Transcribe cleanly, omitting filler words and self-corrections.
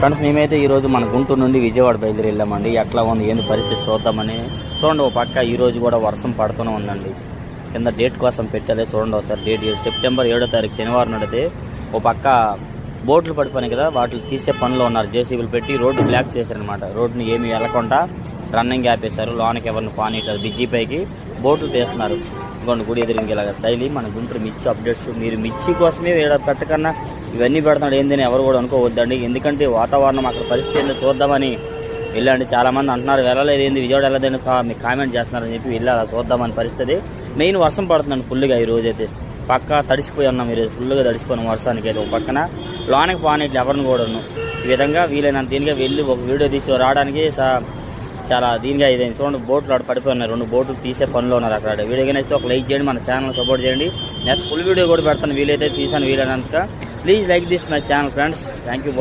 Friends మేమైతే ఈరోజు మన గుంటూరు నుండి విజయవాడ బయలుదేరి వెళ్ళామండి. ఎట్లా ఉంది ఏంది పరిస్థితి చూద్దామని. చూడండి, ఒక పక్క ఈరోజు కూడా వర్షం పడుతూనే ఉందండి. కింద డేట్ కోసం పెట్టాలి, చూడండి ఒకసారి డేట్. సెప్టెంబర్ 7వ తారీఖు శనివారం నడితే ఒక పక్క బోట్లు పడిపోయినాయి కదా, వాటిని తీసే పనిలో ఉన్నారు. జేసీబీలు పెట్టి రోడ్డు బ్లాక్ చేశారనమాట. రోడ్డుని ఏమీ వెళ్ళకుండా రన్నింగ్ ఆపేశారు. లోనకి ఎవరిని పానీటారు. బ్రిడ్జి పైకి బోట్లు తీస్తున్నారు. ఇంకొండి గుడి ఎదురుకి ఇలాగ డైలీ మన గుంటూరు మిర్చి అప్డేట్స్. మీరు మిర్చి కోసమే పెట్టకన్నా ఇవన్నీ పెడుతున్నాడు ఏందని ఎవరు కూడా అనుకోవద్దండి. ఎందుకంటే వాతావరణం అక్కడ పరిస్థితి ఏందో చూద్దామని వెళ్ళండి. చాలామంది అంటున్నారు వెళ్ళలేదు ఏంది విజయవాడ వెళ్ళదని మీకు కామెంట్ చేస్తున్నారని చెప్పి వెళ్ళి అలా చూద్దామని పరిస్థితి. మెయిన్ వర్షం పడుతుందండి ఫుల్గా ఈ రోజైతే. పక్కా తడిసిపోయి ఉన్నాం మీరు, ఫుల్గా తడిసిపోయిన వర్షానికి అయితే. ఒక పక్కన లోనకి పానీట్లు ఎవరిని కూడాను ఈ విధంగా వీలైనంత దీనిగా వెళ్ళి ఒక వీడియో తీసి రావడానికి చాలా దీనిగా ఇదైంది. చూడండి, బోట్లు అక్కడ పడిపోయి ఉన్నాయి. 2 బోట్లు తీసే పనిలో ఉన్నారు అక్కడ. వీడియో కానీ ఒక లైక్ చేయండి, మన ఛానల్ సపోర్ట్ చేయండి. నెక్స్ట్ ఫుల్ వీడియో కూడా పెడతాను వీలైతే తీసాను వీలైనంత. Please like this my channel friends. Thank you.